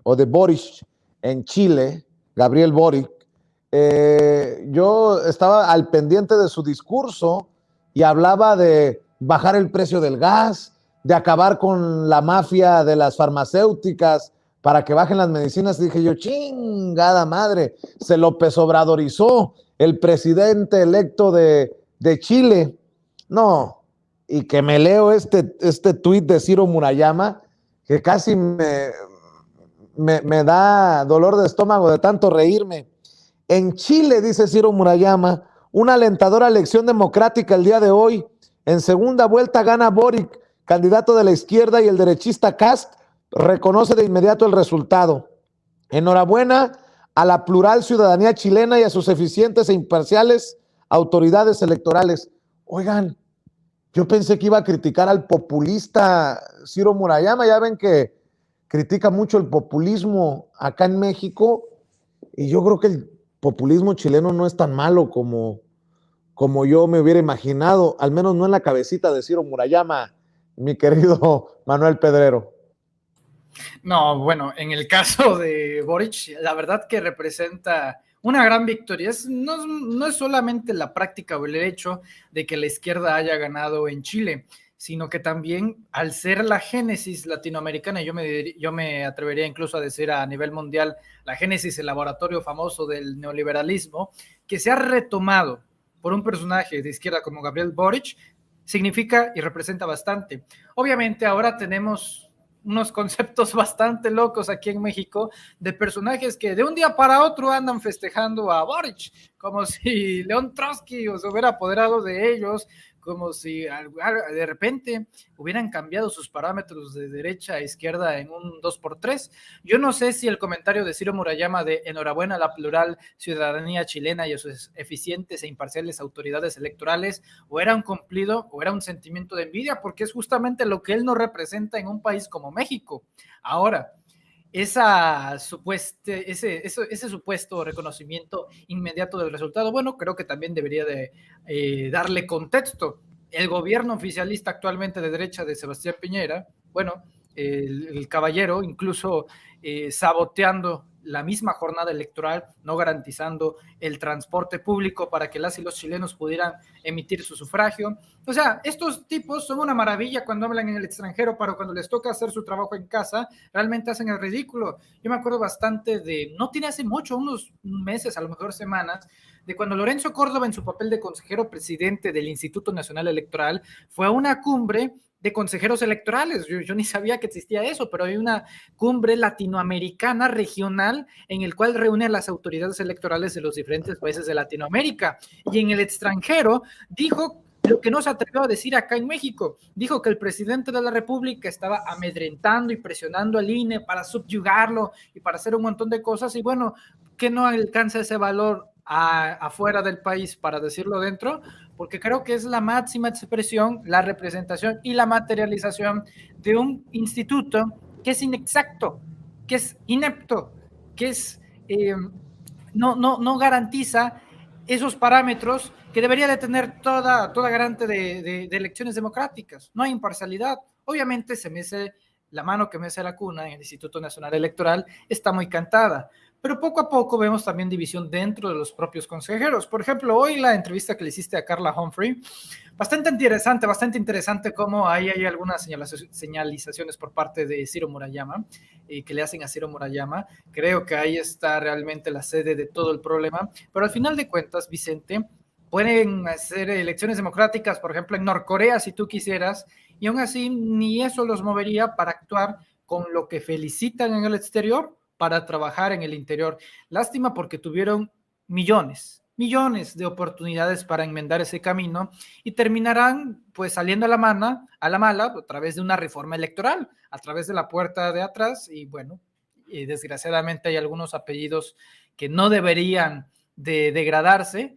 o de Boric en Chile, Gabriel Boric, yo estaba al pendiente de su discurso y hablaba de bajar el precio del gas, de acabar con la mafia de las farmacéuticas para que bajen las medicinas. Dije yo, chingada madre, se López Obradorizó el presidente electo de Chile. No, y que me leo este tuit de Ciro Murayama, que casi me da dolor de estómago de tanto reírme. En Chile, dice Ciro Murayama, una alentadora elección democrática el día de hoy. En segunda vuelta gana Boric, candidato de la izquierda, y el derechista Kast reconoce de inmediato el resultado. Enhorabuena a la plural ciudadanía chilena y a sus eficientes e imparciales autoridades electorales. Oigan, yo pensé que iba a criticar al populista Ciro Murayama. Ya ven que critica mucho el populismo acá en México, y yo creo que el populismo chileno no es tan malo como yo me hubiera imaginado, al menos no en la cabecita de Ciro Murayama, mi querido Manuel Pedrero. No, bueno, en el caso de Boric, la verdad que representa una gran victoria. No es solamente la práctica o el hecho de que la izquierda haya ganado en Chile, sino que también al ser la génesis latinoamericana, yo me atrevería incluso a decir a nivel mundial, la génesis, el laboratorio famoso del neoliberalismo, que se ha retomado por un personaje de izquierda como Gabriel Boric, significa y representa bastante. Obviamente ahora tenemos unos conceptos bastante locos aquí en México de personajes que de un día para otro andan festejando a Boric, como si León Trotsky se hubiera apoderado de ellos, como si de repente hubieran cambiado sus parámetros de derecha a izquierda en un 2x3. Yo no sé si el comentario de Ciro Murayama de enhorabuena a la plural ciudadanía chilena y a sus eficientes e imparciales autoridades electorales, o era un cumplido o era un sentimiento de envidia, porque es justamente lo que él nos representa en un país como México. Ahora, ese supuesto reconocimiento inmediato del resultado, bueno, creo que también debería de darle contexto. El gobierno oficialista actualmente de derecha de Sebastián Piñera, bueno, el caballero incluso saboteando la misma jornada electoral, no garantizando el transporte público para que las y los chilenos pudieran emitir su sufragio. O sea, estos tipos son una maravilla cuando hablan en el extranjero, pero cuando les toca hacer su trabajo en casa, realmente hacen el ridículo. Yo me acuerdo bastante no tiene hace mucho, unos meses, a lo mejor semanas, de cuando Lorenzo Córdoba, en su papel de consejero presidente del Instituto Nacional Electoral, fue a una cumbre de consejeros electorales. Yo ni sabía que existía eso, pero hay una cumbre latinoamericana regional en el cual reúne a las autoridades electorales de los diferentes países de Latinoamérica. Y en el extranjero dijo lo que no se atrevió a decir acá en México. Dijo que el presidente de la República estaba amedrentando y presionando al INE para subyugarlo y para hacer un montón de cosas. Y bueno, que no alcanza ese valor afuera del país para decirlo dentro, porque creo que es la máxima expresión, la representación y la materialización de un instituto que es inexacto, que es inepto, que es no garantiza esos parámetros que debería de tener toda garante de elecciones democráticas. No hay imparcialidad. Obviamente se mece la mano que mece la cuna en el Instituto Nacional Electoral, está muy cantada, pero poco a poco vemos también división dentro de los propios consejeros. Por ejemplo, hoy la entrevista que le hiciste a Carla Humphrey, bastante interesante cómo ahí hay algunas señalizaciones por parte de Ciro Murayama, que le hacen a Ciro Murayama. Creo que ahí está realmente la sede de todo el problema, pero al final de cuentas, Vicente, pueden hacer elecciones democráticas, por ejemplo, en Norcorea, si tú quisieras, y aún así ni eso los movería para actuar con lo que felicitan en el exterior para trabajar en el interior. Lástima porque tuvieron millones de oportunidades para enmendar ese camino y terminarán pues saliendo a la mala a través de una reforma electoral, a través de la puerta de atrás. Y bueno, desgraciadamente hay algunos apellidos que no deberían de degradarse.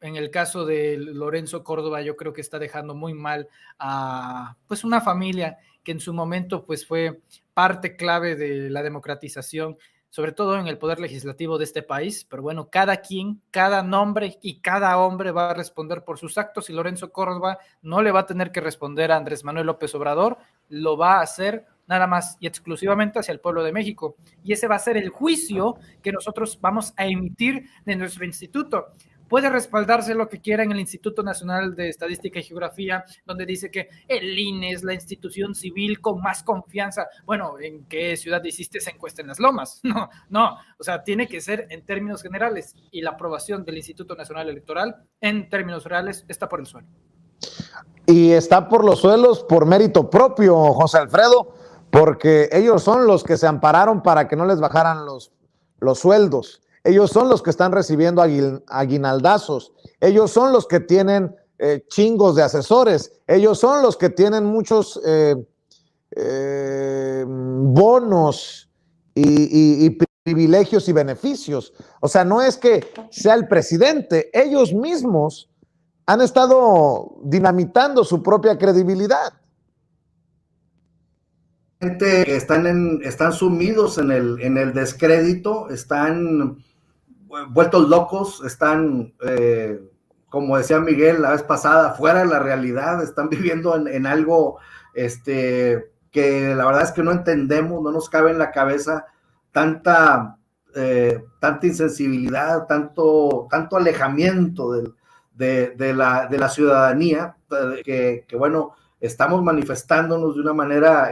En el caso de Lorenzo Córdoba, yo creo que está dejando muy mal a pues una familia que en su momento pues fue parte clave de la democratización, sobre todo en el poder legislativo de este país. Pero bueno, cada quien, cada nombre y cada hombre va a responder por sus actos, y Lorenzo Córdoba no le va a tener que responder a Andrés Manuel López Obrador, lo va a hacer nada más y exclusivamente hacia el pueblo de México. Y ese va a ser el juicio que nosotros vamos a emitir de nuestro instituto. Puede respaldarse lo que quiera en el Instituto Nacional de Estadística y Geografía, donde dice que el INE es la institución civil con más confianza. Bueno, ¿en qué ciudad hiciste esa encuesta en Las Lomas? No, o sea, tiene que ser en términos generales, y la aprobación del Instituto Nacional Electoral en términos reales está por el suelo. Y está por los suelos por mérito propio, José Alfredo, porque ellos son los que se ampararon para que no les bajaran los sueldos. Ellos son los que están recibiendo aguinaldazos. Ellos son los que tienen chingos de asesores. Ellos son los que tienen muchos bonos y privilegios y beneficios. O sea, no es que sea el presidente. Ellos mismos han estado dinamitando su propia credibilidad. Están sumidos en el descrédito, están vueltos locos, están, como decía Miguel la vez pasada, fuera de la realidad, están viviendo en algo que la verdad es que no entendemos, no nos cabe en la cabeza tanta insensibilidad, tanto alejamiento de la ciudadanía, que bueno, estamos manifestándonos de una manera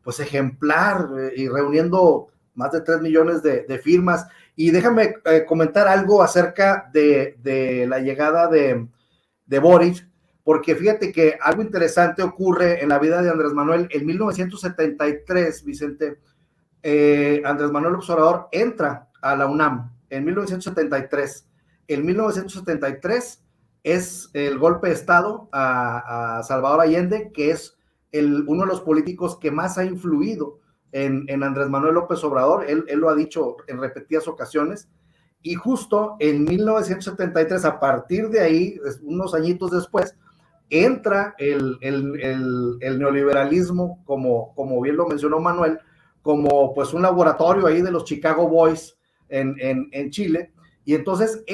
pues ejemplar, y reuniendo más de 3 millones de firmas. Y déjame comentar algo acerca de la llegada de Boric, porque fíjate que algo interesante ocurre en la vida de Andrés Manuel. En 1973, Vicente, Andrés Manuel López Obrador entra a la UNAM en 1973. En 1973 es el golpe de Estado a Salvador Allende, que es uno de los políticos que más ha influido en Andrés Manuel López Obrador. Él lo ha dicho en repetidas ocasiones, y justo en 1973, a partir de ahí, unos añitos después, entra el neoliberalismo, como bien lo mencionó Manuel, como pues un laboratorio ahí de los Chicago Boys en Chile. Y entonces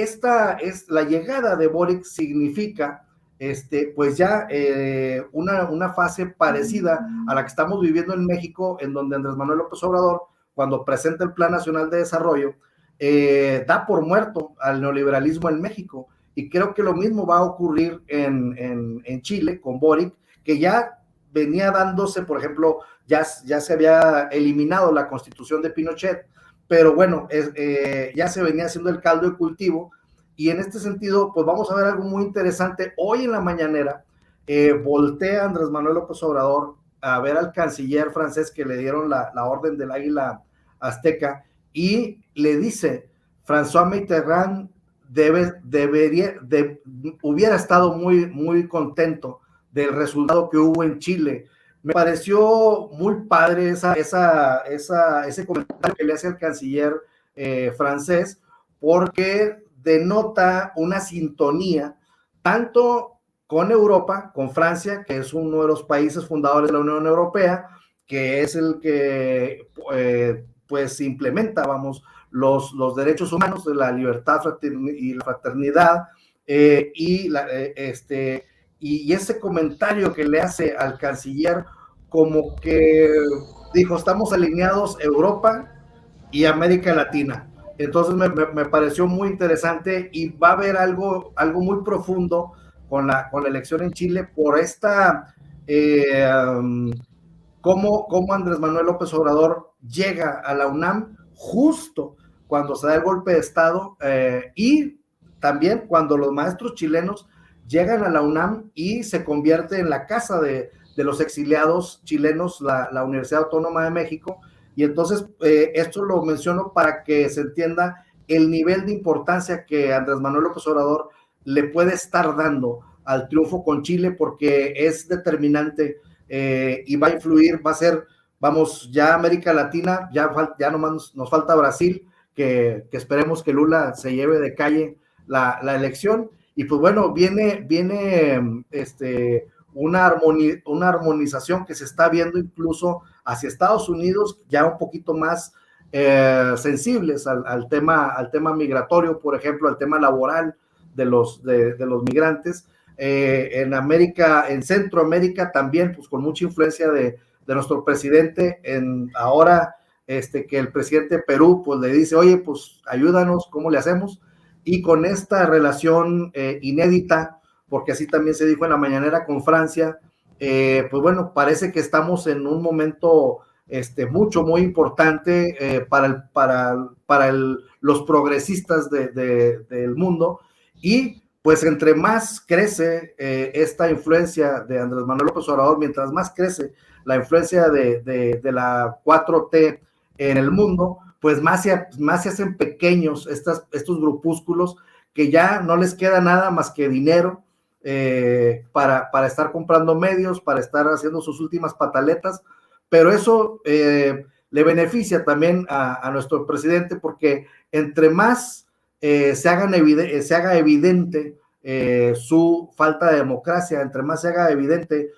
la llegada de Boric significa pues ya una fase parecida a la que estamos viviendo en México, en donde Andrés Manuel López Obrador, cuando presenta el Plan Nacional de Desarrollo, da por muerto al neoliberalismo en México. Y creo que lo mismo va a ocurrir en Chile con Boric, que ya venía dándose. Por ejemplo, ya se había eliminado la Constitución de Pinochet, pero bueno, ya se venía haciendo el caldo de cultivo. Y en este sentido, pues vamos a ver algo muy interesante. Hoy en la mañanera, voltea Andrés Manuel López Obrador a ver al canciller francés, que le dieron la orden del águila azteca, y le dice: François Mitterrand hubiera estado muy, muy contento del resultado que hubo en Chile. Me pareció muy padre ese comentario que le hace el canciller francés, porque denota una sintonía tanto con Europa, con Francia, que es uno de los países fundadores de la Unión Europea, que es el que pues implementa, vamos, los derechos humanos, de la libertad y la fraternidad, y ese comentario que le hace al canciller, como que dijo: estamos alineados Europa y América Latina. Entonces me pareció muy interesante, y va a haber algo muy profundo con la elección en Chile, por esta cómo Andrés Manuel López Obrador llega a la UNAM justo cuando se da el golpe de Estado, y también cuando los maestros chilenos llegan a la UNAM y se convierte en la casa de los exiliados chilenos, la Universidad Autónoma de México. Y entonces esto lo menciono para que se entienda el nivel de importancia que Andrés Manuel López Obrador le puede estar dando al triunfo con Chile, porque es determinante, y va a influir, va a ser, vamos, ya América Latina, ya nomás nos falta Brasil, que esperemos que Lula se lleve de calle la elección. Y pues bueno, viene una armonización que se está viendo incluso hacia Estados Unidos, ya un poquito más sensibles al tema migratorio, por ejemplo, al tema laboral de los migrantes. En Centroamérica también, pues con mucha influencia nuestro presidente ahora que el presidente de Perú pues le dice, oye, pues ayúdanos, ¿cómo le hacemos? Y con esta relación inédita, porque así también se dijo en la mañanera con Francia, pues bueno, parece que estamos en un momento muy importante para los progresistas del mundo, y pues entre más crece esta influencia de Andrés Manuel López Obrador, mientras más crece la influencia de la 4T en el mundo, pues más se hacen pequeños estos grupúsculos que ya no les queda nada más que dinero para estar comprando medios, para estar haciendo sus últimas pataletas, pero eso le beneficia también a nuestro presidente, porque entre más se haga evidente su falta de democracia, entre más se haga evidente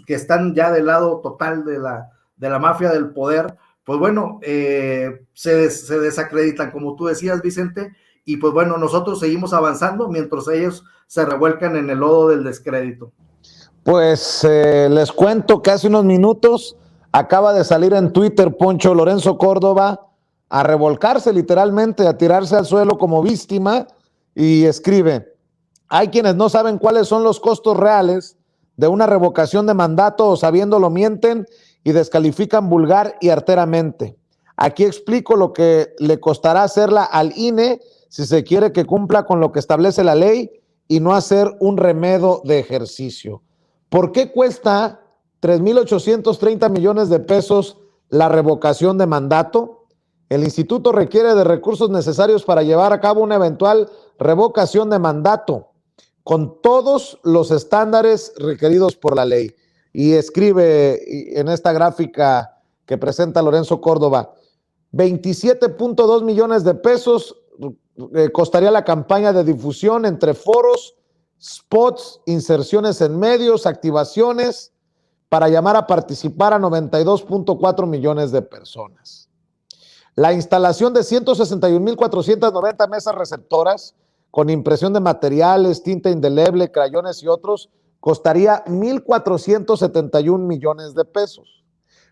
que están ya del lado total de la mafia del poder, pues bueno, se desacreditan, como tú decías, Vicente, y pues bueno, nosotros seguimos avanzando mientras ellos se revuelcan en el lodo del descrédito. Pues les cuento que hace unos minutos acaba de salir en Twitter Poncho Lorenzo Córdoba a revolcarse literalmente, a tirarse al suelo como víctima, y escribe: hay quienes no saben cuáles son los costos reales de una revocación de mandato, o sabiéndolo mienten y descalifican vulgar y arteramente. Aquí explico lo que le costará hacerla al INE si se quiere que cumpla con lo que establece la ley y no hacer un remedo de ejercicio. ¿Por qué cuesta 3,830 millones de pesos la revocación de mandato? El instituto requiere de recursos necesarios para llevar a cabo una eventual revocación de mandato, con todos los estándares requeridos por la ley. Y escribe en esta gráfica que presenta Lorenzo Córdoba: 27.2 millones de pesos costaría la campaña de difusión entre foros, spots, inserciones en medios, activaciones, para llamar a participar a 92.4 millones de personas. La instalación de 161,490 mesas receptoras con impresión de materiales, tinta indeleble, crayones y otros costaría 1,471 millones de pesos.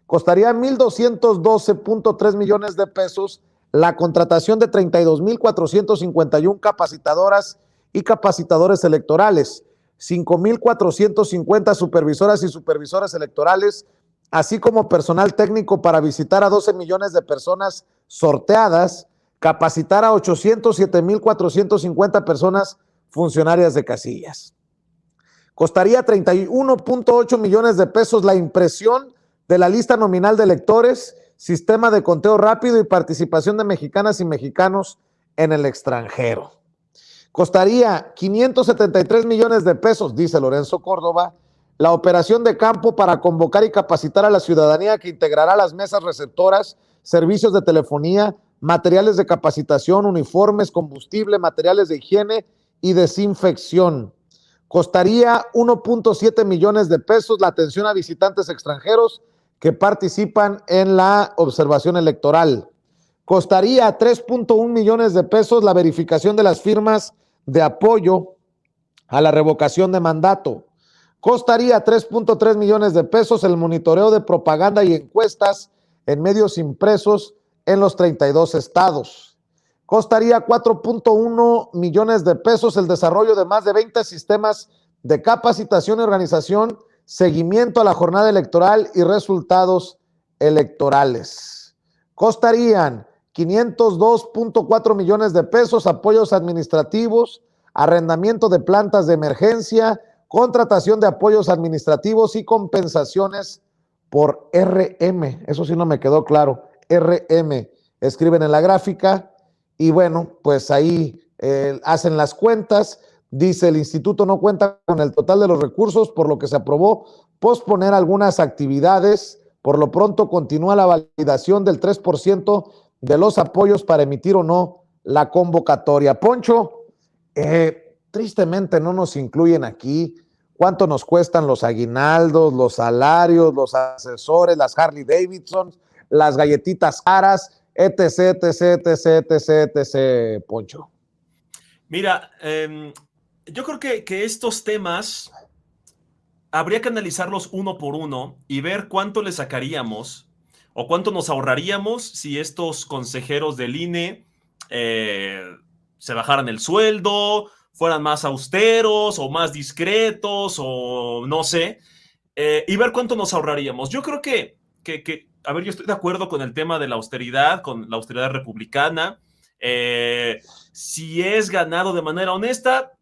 Costaría 1,212.3 millones de pesos la contratación de 32,451 capacitadoras y capacitadores electorales, 5,450 supervisoras y supervisores electorales, así como personal técnico para visitar a 12 millones de personas sorteadas, capacitar a 807,450 personas funcionarias de casillas. Costaría 31.8 millones de pesos la impresión de la lista nominal de electores, sistema de conteo rápido y participación de mexicanas y mexicanos en el extranjero. Costaría 573 millones de pesos, dice Lorenzo Córdoba, la operación de campo para convocar y capacitar a la ciudadanía, que integrará las mesas receptoras, servicios de telefonía, materiales de capacitación, uniformes, combustible, materiales de higiene y desinfección. Costaría 1.7 millones de pesos la atención a visitantes extranjeros que participan en la observación electoral. Costaría 3.1 millones de pesos la verificación de las firmas de apoyo a la revocación de mandato. Costaría 3.3 millones de pesos el monitoreo de propaganda y encuestas en medios impresos en los 32 estados. Costaría 4.1 millones de pesos el desarrollo de más de 20 sistemas de capacitación y organización, seguimiento a la jornada electoral y resultados electorales. Costarían 502.4 millones de pesos apoyos administrativos, arrendamiento de plantas de emergencia, contratación de apoyos administrativos y compensaciones por RM. Eso sí no me quedó claro. RM, escriben en la gráfica, y bueno, pues ahí hacen las cuentas. Dice: el instituto no cuenta con el total de los recursos, por lo que se aprobó posponer algunas actividades. Por lo pronto continúa la validación del 3% de los apoyos para emitir o no la convocatoria. Poncho, tristemente no nos incluyen aquí cuánto nos cuestan los aguinaldos, los salarios, los asesores, las Harley Davidson, las galletitas caras, etc, etc, etc, etc, etc, Poncho. Mira, yo creo que estos temas habría que analizarlos uno por uno y ver cuánto le sacaríamos o cuánto nos ahorraríamos si estos consejeros del INE se bajaran el sueldo, fueran más austeros o más discretos o no sé, y ver cuánto nos ahorraríamos. Yo creo que, a ver, yo estoy de acuerdo con el tema de la austeridad, con la austeridad republicana. Si es ganado de manera honesta,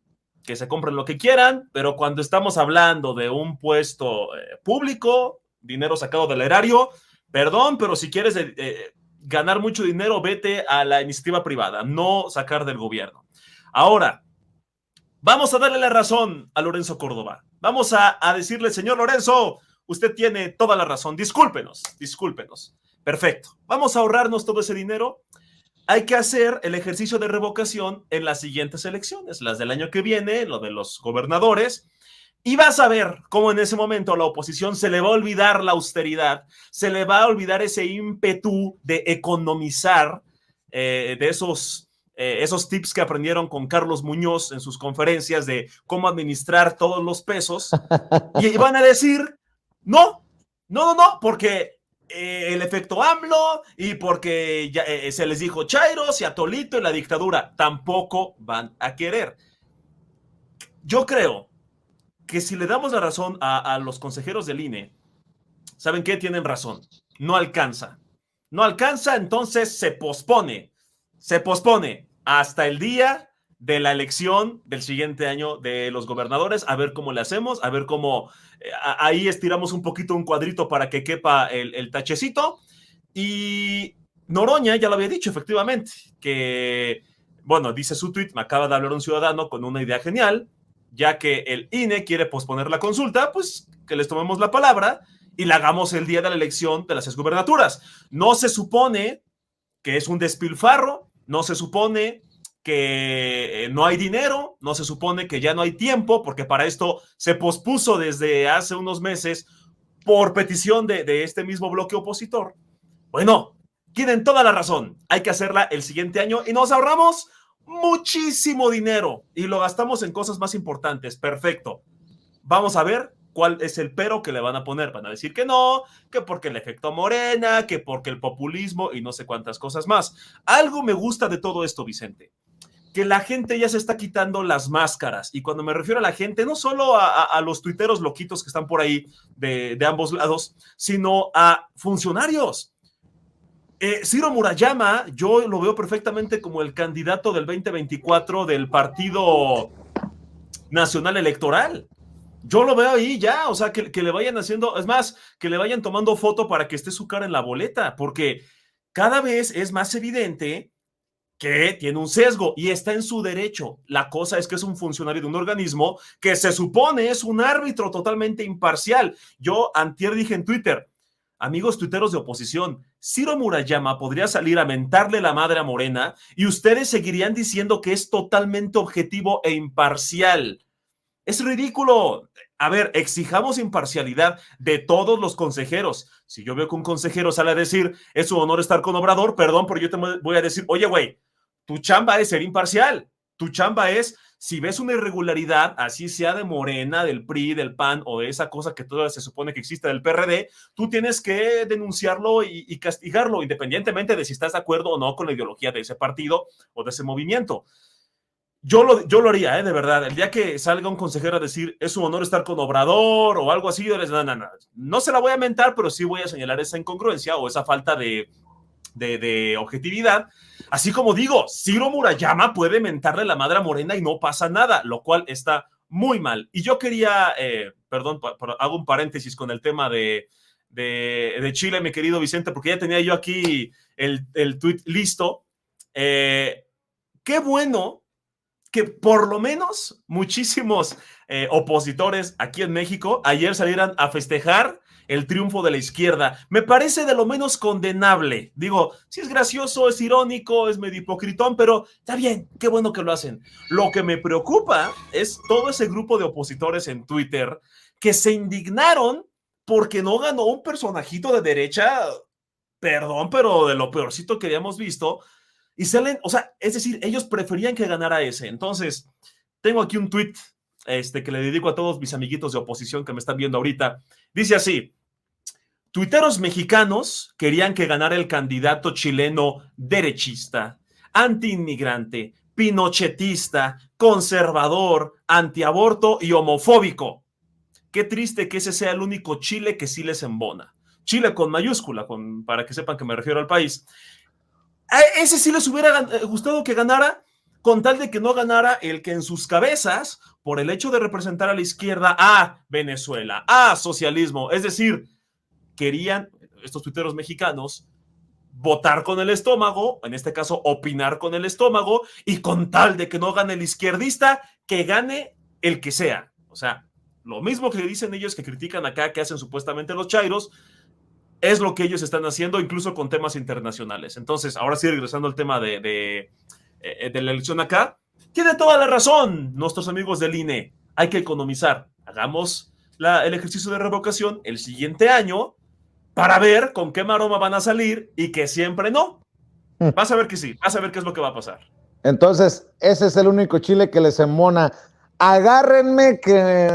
que se compren lo que quieran, pero cuando estamos hablando de un puesto público, dinero sacado del erario, perdón, pero si quieres ganar mucho dinero, vete a la iniciativa privada, no sacar del gobierno. Ahora, vamos a darle la razón a Lorenzo Córdoba. Vamos a decirle, señor Lorenzo, usted tiene toda la razón. Discúlpenos. Perfecto. Vamos a ahorrarnos todo ese dinero. Hay que hacer el ejercicio de revocación en las siguientes elecciones, las del año que viene, lo de los gobernadores, y vas a ver cómo en ese momento a la oposición se le va a olvidar la austeridad, se le va a olvidar ese ímpetu de economizar, de esos tips que aprendieron con Carlos Muñoz en sus conferencias de cómo administrar todos los pesos, y van a decir, no, porque el efecto AMLO y porque ya, se les dijo Chairos y Atolito y la dictadura, tampoco van a querer. Yo creo que si le damos la razón a los consejeros del INE, ¿saben qué? Tienen razón. No alcanza, entonces se pospone hasta el día de la elección del siguiente año de los gobernadores, a ver cómo le hacemos, a ver cómo ahí estiramos un poquito un cuadrito para que quepa el tachecito. Y Noroña ya lo había dicho, efectivamente, que, bueno, dice su tweet, me acaba de hablar un ciudadano con una idea genial, ya que el INE quiere posponer la consulta, pues que les tomemos la palabra y la hagamos el día de la elección de las exgubernaturas. No se supone que es un despilfarro, no se supone que no hay dinero, no se supone que ya no hay tiempo, porque para esto se pospuso desde hace unos meses por petición de este mismo bloque opositor. Bueno, tienen toda la razón, hay que hacerla el siguiente año y nos ahorramos muchísimo dinero y lo gastamos en cosas más importantes. Perfecto. Vamos a ver cuál es el pero que le van a poner. Van a decir que no, que porque el efecto Morena, que porque el populismo y no sé cuántas cosas más. Algo me gusta de todo esto, Vicente, que la gente ya se está quitando las máscaras. Y cuando me refiero a la gente, no solo a los tuiteros loquitos que están por ahí de ambos lados, sino a funcionarios. Ciro Murayama, yo lo veo perfectamente como el candidato del 2024 del Partido Nacional Electoral. Yo lo veo ahí ya, o sea, que le vayan haciendo, es más, que le vayan tomando foto para que esté su cara en la boleta, porque cada vez es más evidente que tiene un sesgo y está en su derecho. La cosa es que es un funcionario de un organismo que se supone es un árbitro totalmente imparcial. Yo antier dije en Twitter, amigos tuiteros de oposición, Ciro Murayama podría salir a mentarle la madre a Morena y ustedes seguirían diciendo que es totalmente objetivo e imparcial. Es ridículo. A ver, exijamos imparcialidad de todos los consejeros. Si yo veo que un consejero sale a decir, es un honor estar con Obrador, perdón, pero yo te voy a decir, oye, güey, tu chamba es ser imparcial. Tu chamba es, si ves una irregularidad, así sea de Morena, del PRI, del PAN o de esa cosa que todavía se supone que existe del PRD, tú tienes que denunciarlo y castigarlo, independientemente de si estás de acuerdo o no con la ideología de ese partido o de ese movimiento. Yo lo haría, de verdad. El día que salga un consejero a decir es un honor estar con Obrador o algo así, no se la voy a mentar, pero sí voy a señalar esa incongruencia o esa falta de objetividad. Así como digo, Ciro Murayama puede mentarle la madre a Morena y no pasa nada, lo cual está muy mal. Y yo quería, perdón, hago un paréntesis con el tema de Chile, mi querido Vicente, porque ya tenía yo aquí el tweet listo. Qué bueno que por lo menos muchísimos opositores aquí en México ayer salieran a festejar el triunfo de la izquierda. Me parece de lo menos condenable. Digo, sí es gracioso, es irónico, es medio hipocritón, pero está bien, qué bueno que lo hacen. Lo que me preocupa es todo ese grupo de opositores en Twitter que se indignaron porque no ganó un personajito de derecha, perdón, pero de lo peorcito que habíamos visto, y salen, o sea, es decir, ellos preferían que ganara ese. Entonces, tengo aquí un tweet que le dedico a todos mis amiguitos de oposición que me están viendo ahorita. Dice así: tuiteros mexicanos querían que ganara el candidato chileno derechista, antiinmigrante, pinochetista, conservador, antiaborto y homofóbico. Qué triste que ese sea el único Chile que sí les embona. Chile con mayúscula, para que sepan que me refiero al país. A ese sí les hubiera gustado que ganara, con tal de que no ganara el que en sus cabezas, por el hecho de representar a la izquierda, a Venezuela, a socialismo, es decir, querían estos tuiteros mexicanos votar con el estómago, en este caso opinar con el estómago, y con tal de que no gane el izquierdista, que gane el que sea. O sea, lo mismo que dicen ellos que critican acá, que hacen supuestamente los chairos, es lo que ellos están haciendo, incluso con temas internacionales. Entonces, ahora sí, regresando al tema de la elección acá, tiene toda la razón nuestros amigos del INE. Hay que economizar. Hagamos el ejercicio de revocación el siguiente año para ver con qué maroma van a salir y que siempre no. Vas a ver que sí, vas a ver qué es lo que va a pasar. Entonces, ese es el único Chile que les embona. Agárrenme que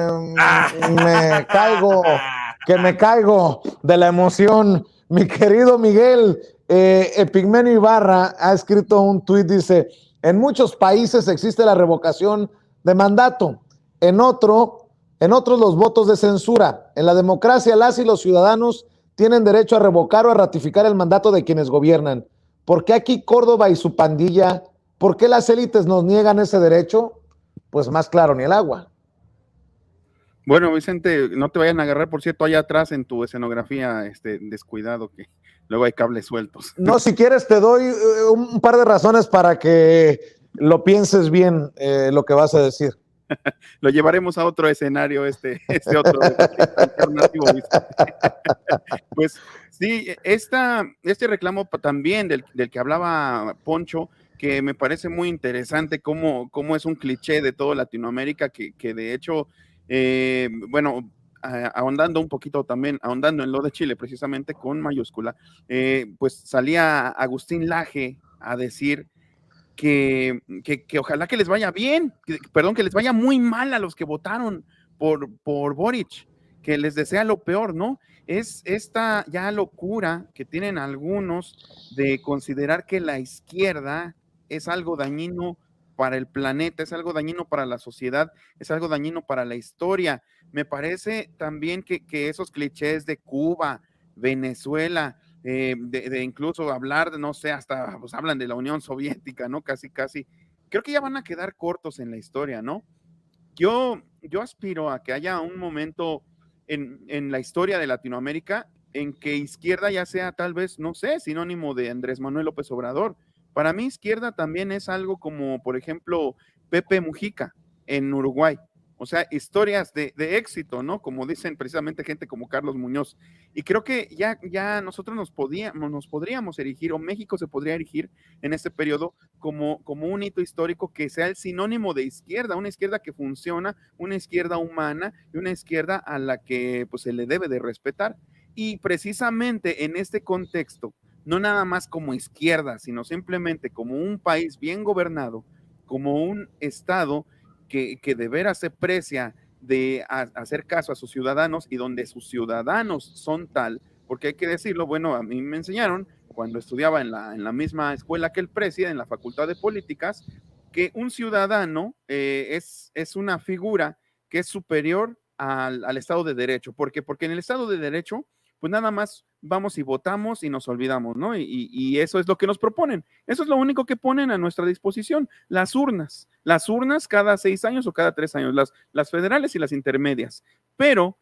me caigo de la emoción. Mi querido Miguel, Epigmenio Ibarra ha escrito un tuit, dice: en muchos países existe la revocación de mandato, en otros los votos de censura. En la democracia, las y los ciudadanos tienen derecho a revocar o a ratificar el mandato de quienes gobiernan. ¿Por qué aquí Córdoba y su pandilla? ¿Por qué las élites nos niegan ese derecho? Pues más claro ni el agua. Bueno, Vicente, no te vayan a agarrar, por cierto, allá atrás en tu escenografía, descuidado, que luego hay cables sueltos. No, si quieres te doy un par de razones para que lo pienses bien, lo que vas a decir. Lo llevaremos a otro escenario, este otro alternativo. Pues sí, este reclamo también del que hablaba Poncho, que me parece muy interesante cómo es un cliché de toda Latinoamérica, que de hecho, bueno, ahondando un poquito también, ahondando en lo de Chile, precisamente con mayúscula, pues salía Agustín Laje a decir que ojalá que les vaya bien, que les vaya muy mal a los que votaron por Boric, que les desea lo peor, ¿no? Es esta ya locura que tienen algunos de considerar que la izquierda es algo dañino para el planeta, es algo dañino para la sociedad, es algo dañino para la historia. Me parece también que esos clichés de Cuba, Venezuela, de incluso hablar, no sé, hasta pues hablan de la Unión Soviética, ¿no? Casi, creo que ya van a quedar cortos en la historia, ¿no? Yo aspiro a que haya un momento en la historia de Latinoamérica en que izquierda ya sea tal vez, no sé, sinónimo de Andrés Manuel López Obrador. Para mí izquierda también es algo como, por ejemplo, Pepe Mujica en Uruguay. O sea, historias de éxito, ¿no? Como dicen precisamente gente como Carlos Muñoz. Y creo que ya nosotros nos podríamos erigir, o México se podría erigir en este periodo como un hito histórico que sea el sinónimo de izquierda, una izquierda que funciona, una izquierda humana y una izquierda a la que pues se le debe de respetar. Y precisamente en este contexto, no nada más como izquierda, sino simplemente como un país bien gobernado, como un estado que de veras se precia de hacer caso a sus ciudadanos y donde sus ciudadanos son tal, porque hay que decirlo, bueno, a mí me enseñaron cuando estudiaba en la misma escuela que el presidente, en la Facultad de Políticas, que un ciudadano es una figura que es superior al Estado de Derecho. ¿Por qué? Porque en el Estado de Derecho pues nada más vamos y votamos y nos olvidamos, ¿no? Y eso es lo que nos proponen. Eso es lo único que ponen a nuestra disposición, las urnas. Las urnas cada 6 años o cada 3 años, las federales y las intermedias. Pero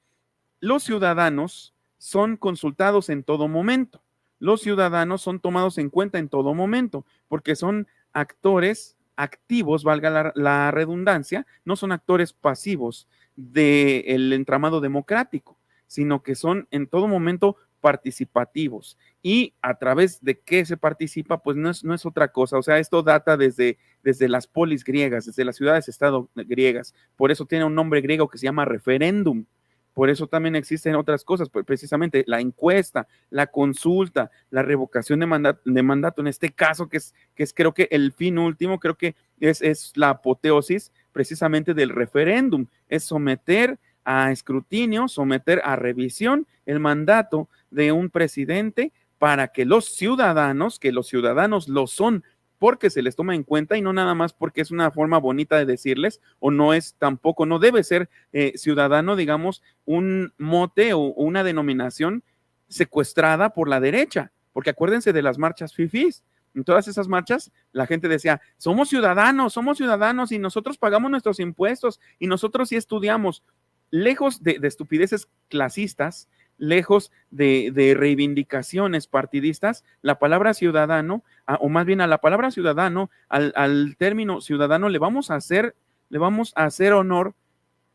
los ciudadanos son consultados en todo momento. Los ciudadanos son tomados en cuenta en todo momento, porque son actores activos, valga la redundancia, no son actores pasivos del entramado democrático, sino que son en todo momento participativos. Y a través de qué se participa, pues no es otra cosa. O sea, esto data desde las polis griegas, desde las ciudades-estado griegas. Por eso tiene un nombre griego que se llama referéndum. Por eso también existen otras cosas, pues precisamente la encuesta, la consulta, la revocación de mandato en este caso, que es creo que el fin último, creo que es la apoteosis precisamente del referéndum, es someter a escrutinio, someter a revisión el mandato de un presidente para que los ciudadanos lo son, porque se les toma en cuenta y no nada más porque es una forma bonita de decirles, o no es tampoco, no debe ser ciudadano, digamos, un mote o una denominación secuestrada por la derecha, porque acuérdense de las marchas fifís. En todas esas marchas la gente decía, somos ciudadanos y nosotros pagamos nuestros impuestos y nosotros sí estudiamos. Lejos de estupideces clasistas, lejos de reivindicaciones partidistas, la palabra ciudadano, o más bien a la palabra ciudadano, al término ciudadano, le vamos a hacer honor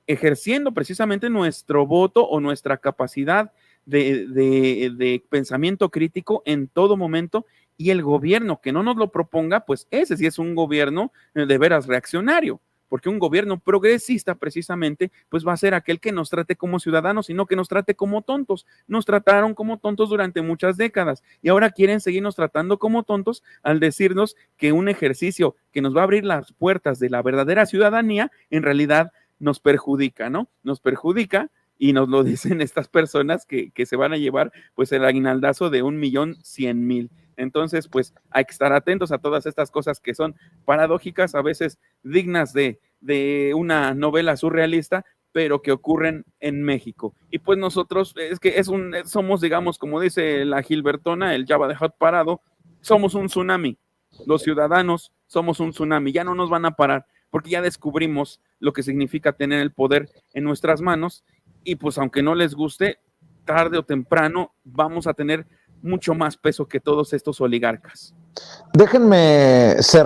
ejerciendo precisamente nuestro voto o nuestra capacidad de pensamiento crítico en todo momento, y el gobierno que no nos lo proponga, pues ese sí es un gobierno de veras reaccionario, porque un gobierno progresista precisamente pues va a ser aquel que nos trate como ciudadanos y no que nos trate como tontos. Nos trataron como tontos durante muchas décadas y ahora quieren seguirnos tratando como tontos al decirnos que un ejercicio que nos va a abrir las puertas de la verdadera ciudadanía en realidad nos perjudica, ¿no? Nos perjudica, y nos lo dicen estas personas que se van a llevar pues el aguinaldazo de 1,100,000. Entonces, pues hay que estar atentos a todas estas cosas que son paradójicas, a veces dignas de una novela surrealista, pero que ocurren en México. Y pues nosotros, es que somos, digamos, como dice la Gilbertona, el Java de Hot Parado, somos un tsunami. Los ciudadanos somos un tsunami, ya no nos van a parar, porque ya descubrimos lo que significa tener el poder en nuestras manos, y pues aunque no les guste, tarde o temprano vamos a tener mucho más peso que todos estos oligarcas. Déjenme cerrar